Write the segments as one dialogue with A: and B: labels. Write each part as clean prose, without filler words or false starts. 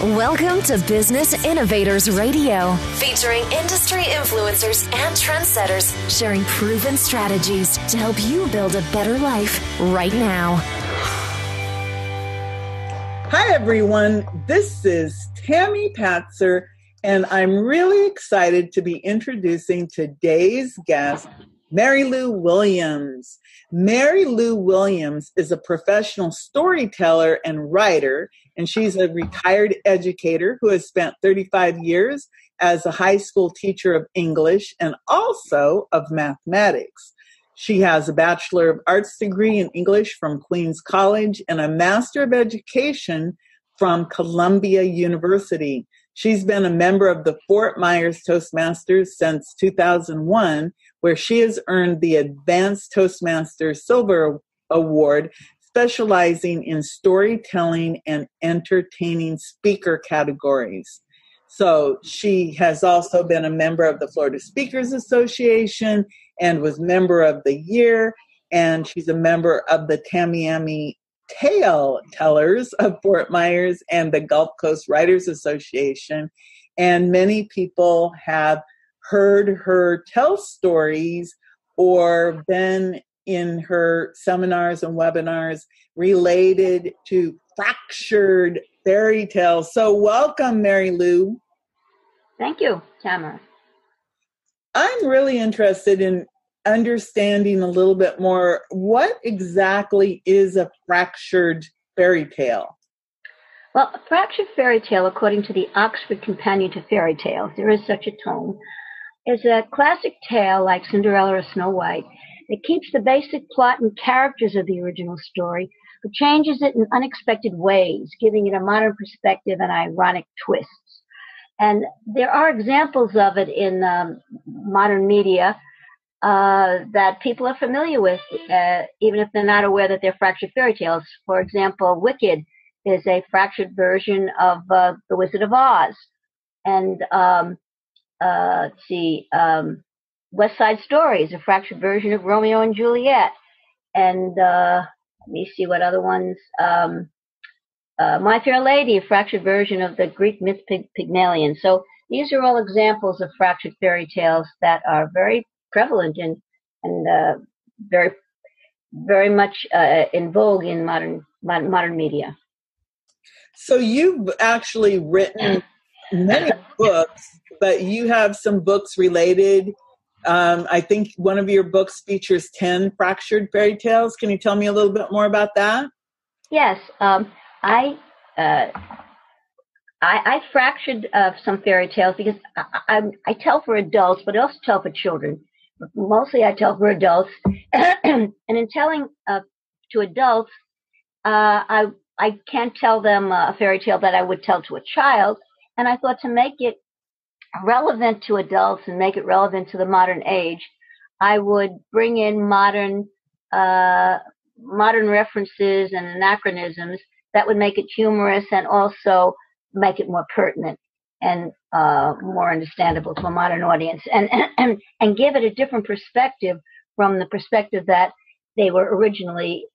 A: Welcome to Business Innovators Radio, featuring industry influencers and trendsetters sharing proven strategies to help you build a better life right now.
B: Hi, everyone. This is Tammy Patzer, and I'm really excited to be introducing today's guest, Mary Lou Williams. Mary Lou Williams is a professional storyteller and writer, and she's a retired educator who has spent 35 years as a high school teacher of English and also of mathematics. She has a Bachelor of Arts degree in English from Queens College and a Master of Education from Columbia University. She's been a member of the Fort Myers Toastmasters since 2001, where she has earned the Advanced Toastmasters Silver Award, specializing in storytelling and entertaining speaker categories. So she has also been a member of the Florida Speakers Association and was Member of the Year, and she's a member of the Tamiami Tale Tellers of Fort Myers and the Gulf Coast Writers Association. And many people have heard her tell stories or been in her seminars and webinars related to fractured fairy tales. So welcome, Mary Lou.
C: Thank you, Tamara.
B: I'm really interested in understanding a little bit more, what exactly is a fractured fairy tale?
C: Well, a fractured fairy tale, according to the Oxford Companion to Fairy Tales, there is such a tome, is a classic tale like Cinderella or Snow White that keeps the basic plot and characters of the original story, but changes it in unexpected ways, giving it a modern perspective and ironic twists. And there are examples of it in modern media that people are familiar with, even if they're not aware that they're fractured fairy tales. For example, Wicked is a fractured version of The Wizard of Oz. And West Side Story is a fractured version of Romeo and Juliet. And let me see what other ones. My Fair Lady, a fractured version of the Greek myth Pygmalion. So these are all examples of fractured fairy tales that are very prevalent and very, very much in vogue in modern media.
B: So you've actually written many books, but you have some books related. I think one of your books features 10 fractured fairy tales. Can you tell me a little bit more about that?
C: Yes, I fractured some fairy tales because I tell for adults, but I also tell for children. Mostly I tell for adults. And in telling to adults, I can't tell them a fairy tale that I would tell to a child. And I thought to make it relevant to adults and make it relevant to the modern age, I would bring in modern references and anachronisms that would make it humorous and also make it more pertinent and more understandable to a modern audience, and give it a different perspective from the perspective that they originally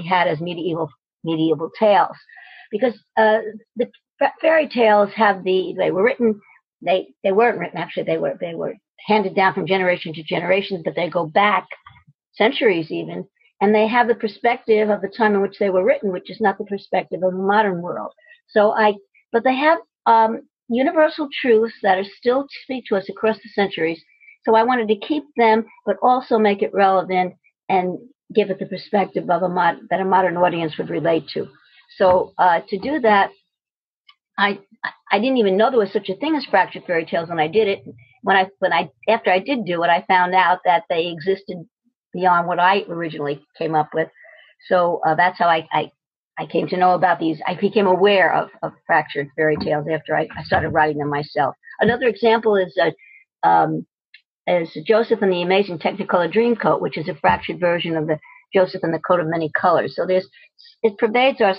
C: had as medieval tales. Because the fairy tales they weren't written actually, they were handed down from generation to generation, but they go back centuries even, and they have the perspective of the time in which they were written, which is not the perspective of the modern world. But they have universal truths that are still speak to us across the centuries. So I wanted to keep them, but also make it relevant and give it the perspective of that a modern audience would relate to. So to do that, I didn't even know there was such a thing as fractured fairy tales when I did it. After I did do it, I found out that they existed beyond what I originally came up with. So that's how I came to know about these. I became aware of fractured fairy tales after I started writing them myself. Another example is Joseph and the Amazing Technicolor Dreamcoat, which is a fractured version of the Joseph and the Coat of Many Colors. So it pervades our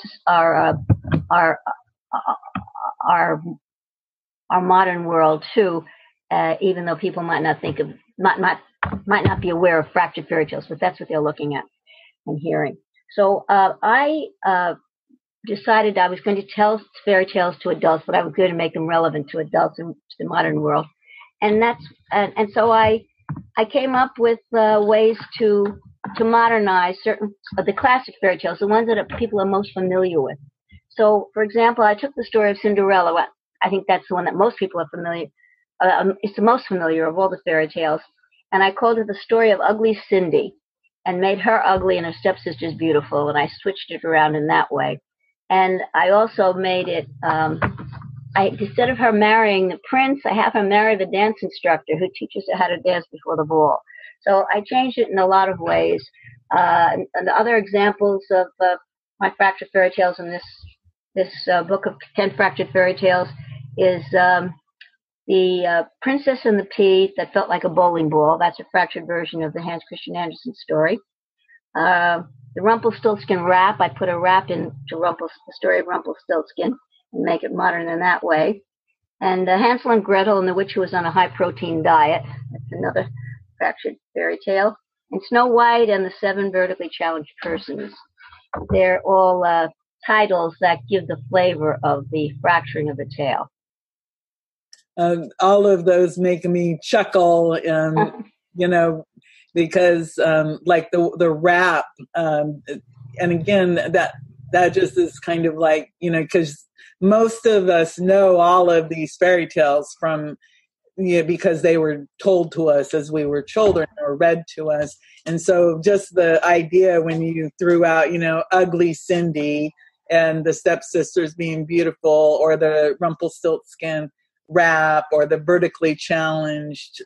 C: modern world too, even though people might not be aware of fractured fairy tales, but that's what they're looking at and hearing. So I decided I was going to tell fairy tales to adults, but I was going to make them relevant to adults in the modern world. And so I came up with ways to modernize certain of the classic fairy tales, the ones that people are most familiar with. So, for example, I took the story of Cinderella. I think that's the one that most people are familiar. It's the most familiar of all the fairy tales, and I called it the story of Ugly Cindy, and made her ugly and her stepsisters beautiful, and I switched it around in that way. And I also made it. Instead of her marrying the prince, I have her marry the dance instructor who teaches her how to dance before the ball. So I changed it in a lot of ways. And the other examples of my fractured fairy tales in this book of 10 fractured fairy tales is the Princess and the Pea that felt like a bowling ball. That's a fractured version of the Hans Christian Andersen story. The Rumpelstiltskin rap, I put a rap into the story of Rumpelstiltskin and make it modern in that way. And Hansel and Gretel and the Witch Who Was on a High-Protein Diet. That's another fractured fairy tale. And Snow White and the Seven Vertically Challenged Persons. They're all titles that give the flavor of the fracturing of the tale.
B: All of those make me chuckle, because like the rap, and again, that just is kind of like, because most of us know all of these fairy tales from, because they were told to us as we were children or read to us. And so just the idea when you threw out, Ugly Cindy and the stepsisters being beautiful, or the Rumpelstiltskin rap, or the vertically challenged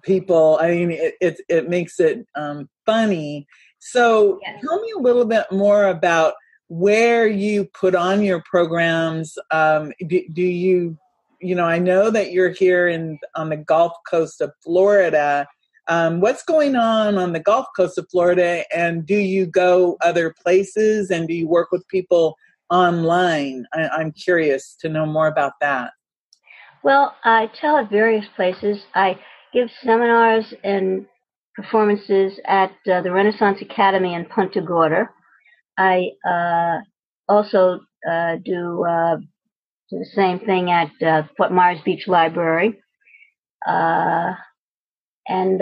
B: people, I mean, it makes it funny. So yes. Tell me a little bit more about where you put on your programs. Do you, I know that you're here on the Gulf Coast of Florida. What's going on the Gulf Coast of Florida, and do you go other places, and do you work with people online? I'm curious to know more about that.
C: Well, I tell at various places. I give seminars and performances at the Renaissance Academy in Punta Gorda. I also do the same thing at Fort Myers Beach Library. And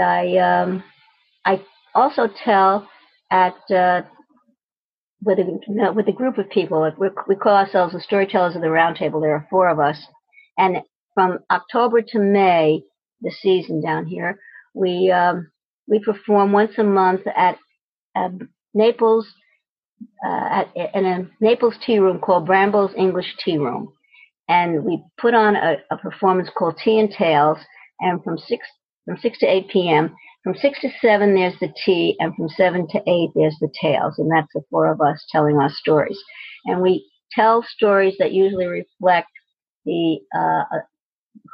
C: I also tell at with a group of people. We call ourselves the Storytellers of the Round Table. There are 4 of us, and from October to May, the season down here, we perform once a month at Naples, in a Naples tea room called Bramble's English Tea Room, and we put on a performance called Tea and Tales, and from 6 to 8 p.m. From 6 to 7, there's the tea, and from 7 to 8, there's the tales, and that's the 4 of us telling our stories. And we tell stories that usually reflect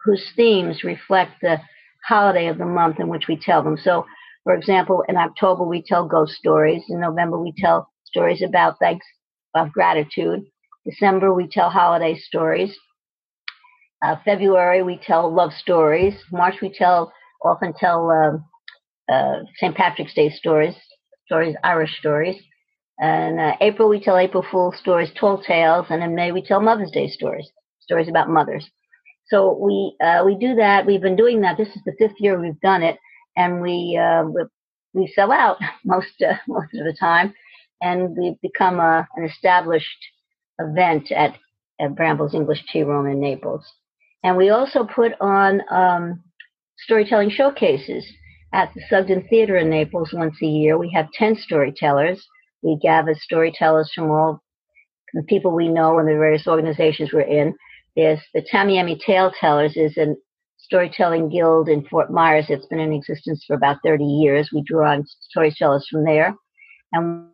C: whose themes reflect the holiday of the month in which we tell them. So, for example, in October, we tell ghost stories. In November, we tell stories about gratitude. December, we tell holiday stories. February, we tell love stories. March, we often tell St. Patrick's Day stories, Irish stories. And April, we tell April Fool's stories, tall tales. And in May, we tell Mother's Day stories about mothers. So we do that. We've been doing that. This is the 5th year we've done it, and we sell out most of the time, and we've become an established event at Bramble's English Tea Room in Naples. And we also put on storytelling showcases at the Sugden Theater in Naples once a year. We have 10 storytellers. We gather storytellers from all the people we know and the various organizations we're in. There's the Tamiami Tale Tellers is a storytelling guild in Fort Myers that's been in existence for about 30 years. We draw on storytellers from there. And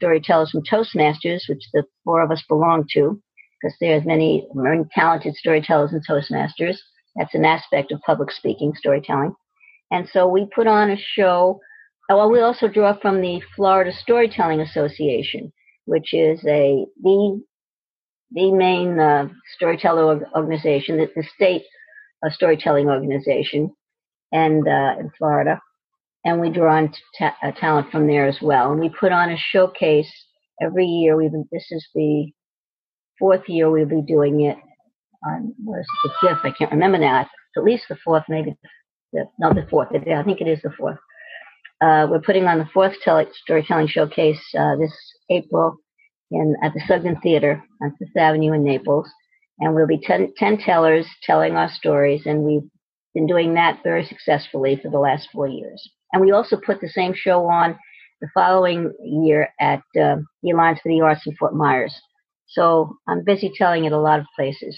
C: storytellers from Toastmasters, which the 4 of us belong to, because there's many talented storytellers in Toastmasters. That's an aspect of public speaking, storytelling. And so we put on a show. Well, we also draw from the Florida Storytelling Association, which is the main storyteller organization, the state storytelling organization, and in Florida. And we draw on talent from there as well. And we put on a showcase every year. This is the 4th year we'll be doing it. What is it, the 5th? I can't remember now. It's at least the 4th, maybe the 4th. I think it is the 4th. We're putting on the 4th storytelling showcase this April at the Sugden Theater on 5th Avenue in Naples. And we'll be 10 tellers telling our stories, and we've been doing that very successfully for the last 4 years. And we also put the same show on the following year at the Alliance for the Arts in Fort Myers. So I'm busy telling it a lot of places.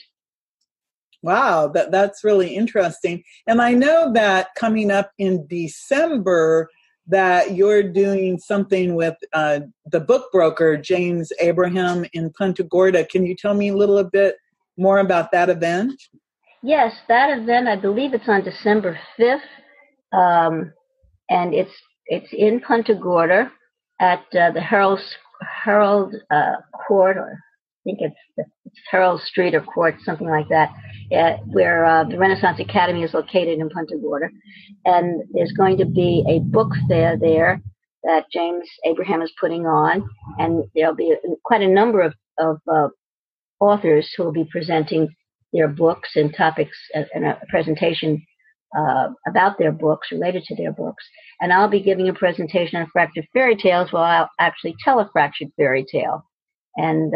B: Wow, that's really interesting. And I know that coming up in December that you're doing something with the book broker, James Abraham, in Punta Gorda. Can you tell me a little bit more about that event?
C: Yes, that event, I believe it's on December 5th, and it's in Punta Gorda at the Herald Court, or I think it's Herald Street or Court, something like that, where the Renaissance Academy is located in Punta Gorda. And there's going to be a book fair there that James Abraham is putting on, and there'll be quite a number of authors who will be presenting their books and topics and a presentation about their books, related to their books. And I'll be giving a presentation on fractured fairy tales where I'll actually tell a fractured fairy tale. And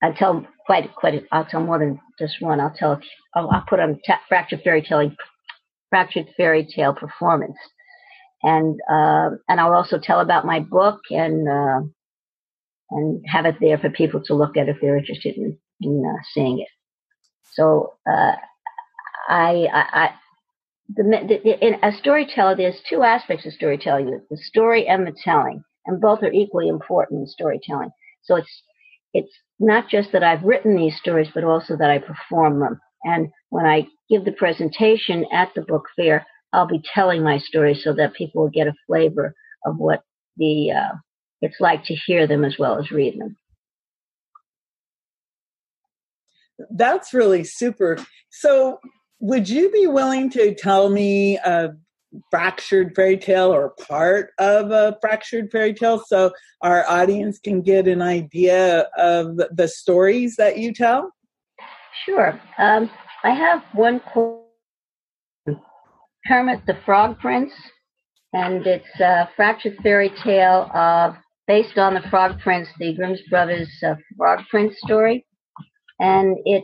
C: I tell I'll tell more than just one. I'll put on fractured fairy tale performance. And I'll also tell about my book and have it there for people to look at if they're interested in seeing it. So in a storyteller, there's 2 aspects of storytelling: the story and the telling, and both are equally important in storytelling. So it's not just that I've written these stories, but also that I perform them. And when I give the presentation at the book fair, I'll be telling my stories so that people will get a flavor of what it's like to hear them as well as read them.
B: That's really super. So would you be willing to tell me a fractured fairy tale or part of a fractured fairy tale so our audience can get an idea of the stories that you tell?
C: Sure. I have one called Kermit the Frog Prince, and it's a fractured fairy tale based on the Frog Prince, the Grimm's Brothers Frog Prince story. And it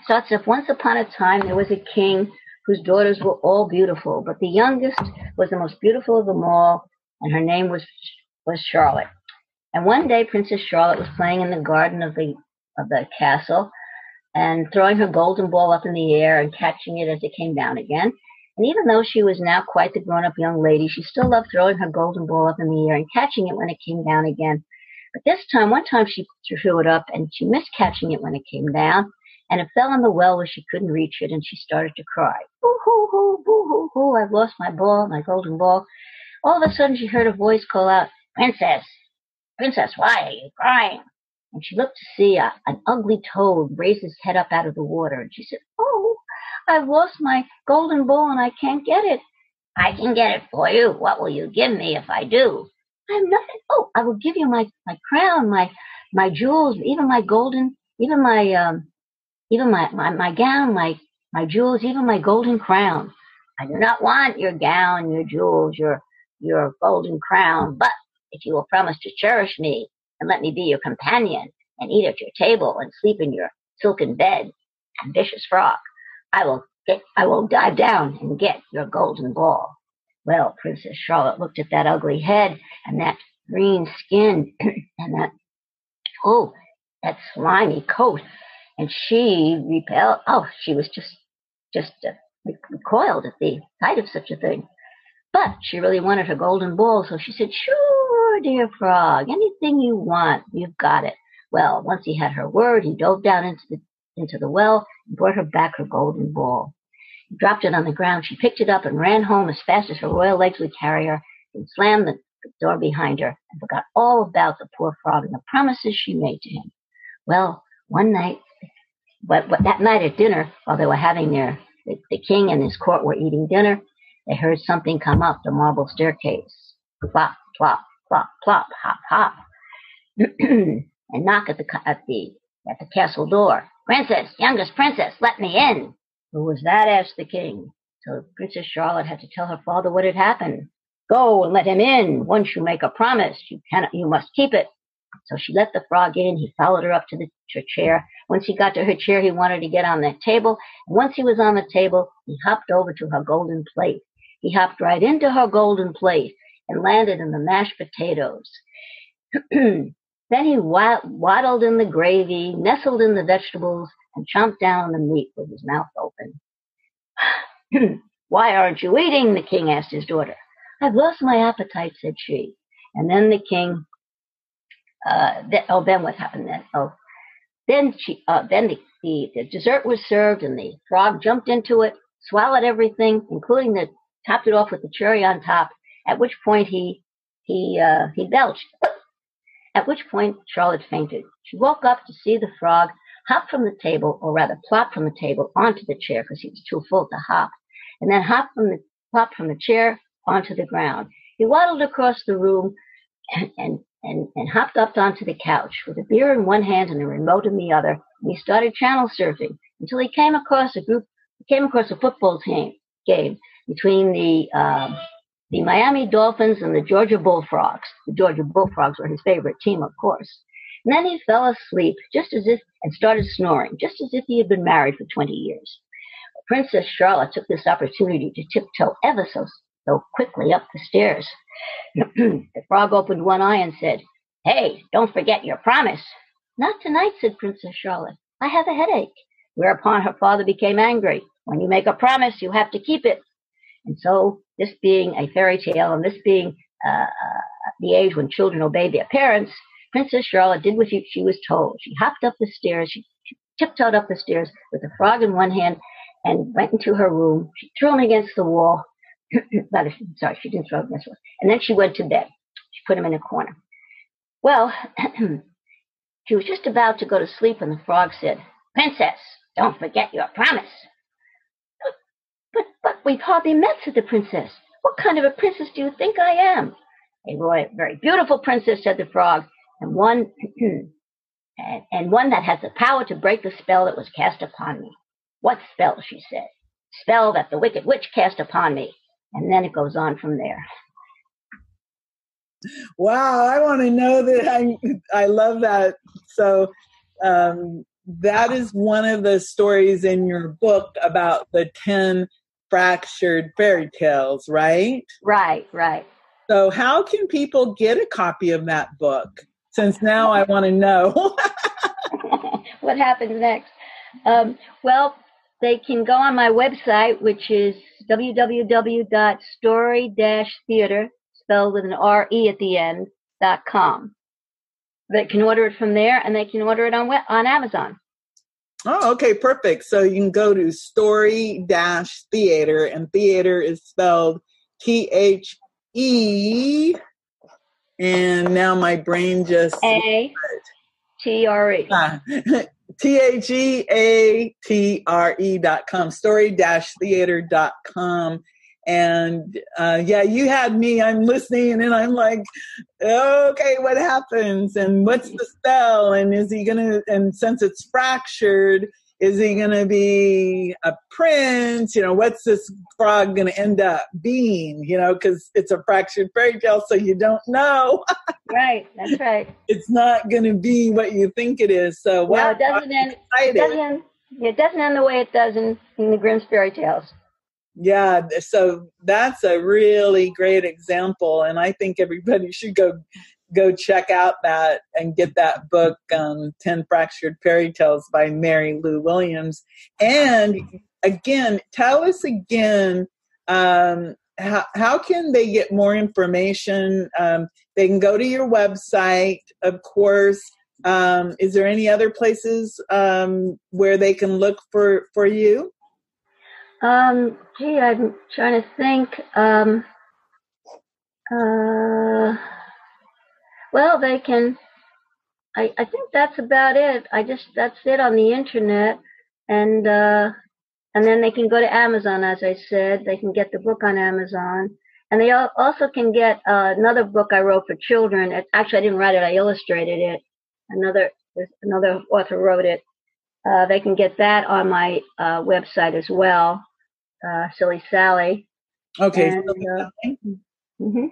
C: starts off, once upon a time there was a king whose daughters were all beautiful, but the youngest was the most beautiful of them all, and her name was Charlotte. And one day Princess Charlotte was playing in the garden of the castle and throwing her golden ball up in the air and catching it as it came down again. And even though she was now quite the grown-up young lady, she still loved throwing her golden ball up in the air and catching it when it came down again. But one time she threw it up and she missed catching it when it came down, and it fell in the well where she couldn't reach it, and she started to cry. Boo-hoo-hoo, boo-hoo-hoo, I've lost my ball, my golden ball. All of a sudden she heard a voice call out, Princess, why are you crying? And she looked to see an ugly toad raise his head up out of the water, and she said, oh, I've lost my golden ball and I can't get it. I can get it for you. What will you give me if I do? I have nothing. Oh, I will give you my crown, my jewels, even my golden, even my gown, my jewels, even my golden crown. I do not want your gown, your jewels, your golden crown, but if you will promise to cherish me and let me be your companion and eat at your table and sleep in your silken bed, ambitious frog, I will dive down and get your golden ball. Well, Princess Charlotte looked at that ugly head and that green skin and that slimy coat, and she repelled. Oh, she was just recoiled at the sight of such a thing. But she really wanted her golden ball, so she said, sure, dear frog, anything you want, you've got it. Well, once he had her word, he dove down into the well and brought her back her golden ball. He dropped it on the ground. She picked it up and ran home as fast as her royal legs would carry her, and slammed the door behind her and forgot all about the poor frog and the promises she made to him. Well, one night, that night at dinner, while they were having the king and his court were eating dinner, they heard something come up the marble staircase. Flop plop, plop, plop, hop, hop, and knock at the castle door. Princess, youngest princess, let me in. Who was that? Asked the king. So Princess Charlotte had to tell her father what had happened. Go and let him in. Once you make a promise, you must keep it. So she let the frog in. He followed her up to her chair. Once he got to her chair, he wanted to get on the table. And once he was on the table, he hopped over to her golden plate. He hopped right into her golden plate and landed in the mashed potatoes. Then he waddled in the gravy, nestled in the vegetables, and chomped down on the meat with his mouth open. Why aren't you eating? The king asked his daughter. I've lost my appetite, said she. And then the king, then what happened then? Then the dessert was served, and the frog jumped into it, swallowed everything, including topped it off with the cherry on top, at which point he belched. At which point Charlotte fainted. She woke up to see the frog hop from the table, or rather plop from the table onto the chair because he was too full to hop, and then plop from the chair onto the ground. He waddled across the room and hopped up onto the couch with a beer in one hand and a remote in the other, and he started channel surfing until he came across a football game between the Miami Dolphins and the Georgia Bullfrogs. The Georgia Bullfrogs were his favorite team, of course. And then he fell asleep and started snoring, just as if he had been married for 20 years. Princess Charlotte took this opportunity to tiptoe ever so quickly up the stairs. The frog opened one eye and said, Hey, don't forget your promise. Not tonight, said Princess Charlotte. I have a headache. Whereupon her father became angry. When you make a promise, you have to keep it. And so, this being a fairy tale, and this being the age when children obey their parents, Princess Charlotte did what she was told. She hopped up the stairs. She tiptoed up the stairs with the frog in one hand and went into her room. She threw him against the wall. Sorry, she didn't throw him against the wall. And then she went to bed. She put him in a corner. Well, she was just about to go to sleep when the frog said, Princess, don't forget your promise. But we've hardly met, said the princess. What kind of a princess do you think I am? A very beautiful princess, said the frog, and one that has the power to break the spell that was cast upon me. What spell? She said. Spell that the wicked witch cast upon me. And then it goes on from there.
B: Wow, I want to know that. I love that. So that is one of the stories in your book about the 10 fractured fairy tales, right?
C: Right.
B: So how can people get a copy of that book? Since now I want to know.
C: What happens next? Well, they can go on my website, which is www.story-theater, spelled with an R-E at the end, .com. They can order it from there, and they can order it on Amazon.
B: Oh, okay, perfect. So you can go to story-theater, and theater is spelled T-H-E, and now my brain just...
C: A-T-R-E.
B: THEATRE.com, story-theater.com. And you had me, I'm listening, and I'm like, okay, what happens? And what's the spell? And is he going to, and since it's fractured, is he going to be a prince? What's this frog going to end up being? Because it's a fractured fairy tale, so you don't know.
C: Right, that's right.
B: It's not going to be what you think it is. So, wow,
C: it doesn't end the way it does in the Grimm's fairy tales.
B: Yeah, so that's a really great example, and I think everybody should go check out that and get that book, 10 Fractured Fairy Tales by Mary Lou Williams. And again, tell us again, how can they get more information? They can go to your website, of course. Is there any other places where they can look for you?
C: I'm trying to think. Well, they can. I think that's about it. That's it on the internet, and then they can go to Amazon, as I said. They can get the book on Amazon, And they also can get another book I wrote for children. Actually, I didn't write it. I illustrated it. Another author wrote it. They can get that on my website as well, Silly Sally.
B: Okay.
C: And, mm-hmm.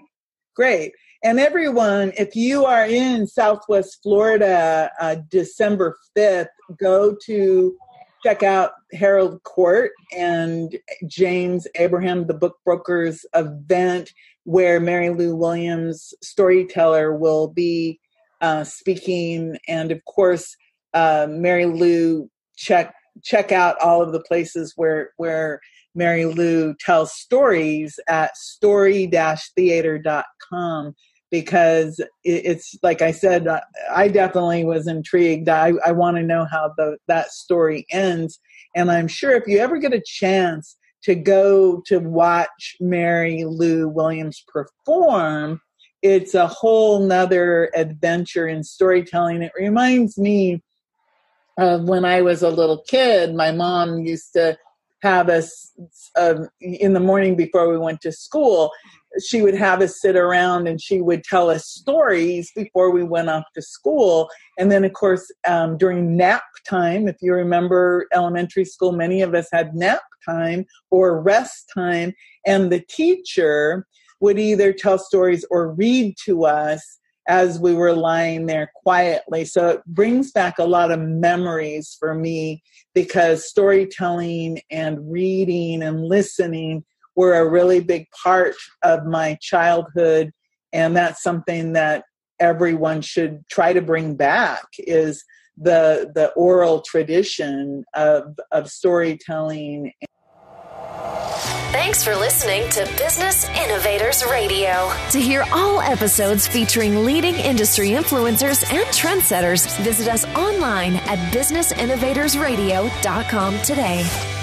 B: Great. And everyone, if you are in Southwest Florida, December 5th, go to check out Harold Court and James Abraham, the Book Brokers event, where Mary Lou Williams, storyteller, will be speaking. And of course, Mary Lou, check out all of the places where Mary Lou tells stories at story-theater.com, because it's, like I said, I definitely was intrigued. I want to know how that story ends. And I'm sure if you ever get a chance to go to watch Mary Lou Williams perform, it's a whole nother adventure in storytelling. It reminds me of when I was a little kid. My mom used to have us in the morning before we went to school. She would have us sit around and she would tell us stories before we went off to school. And then, of course, during nap time, if you remember elementary school, many of us had nap time or rest time. And the teacher would either tell stories or read to us as we were lying there quietly. So it brings back a lot of memories for me, because storytelling and reading and listening were a really big part of my childhood. And that's something that everyone should try to bring back, is the oral tradition of storytelling.
A: Thanks for listening to Business Innovators Radio. To hear all episodes featuring leading industry influencers and trendsetters, visit us online at businessinnovatorsradio.com today.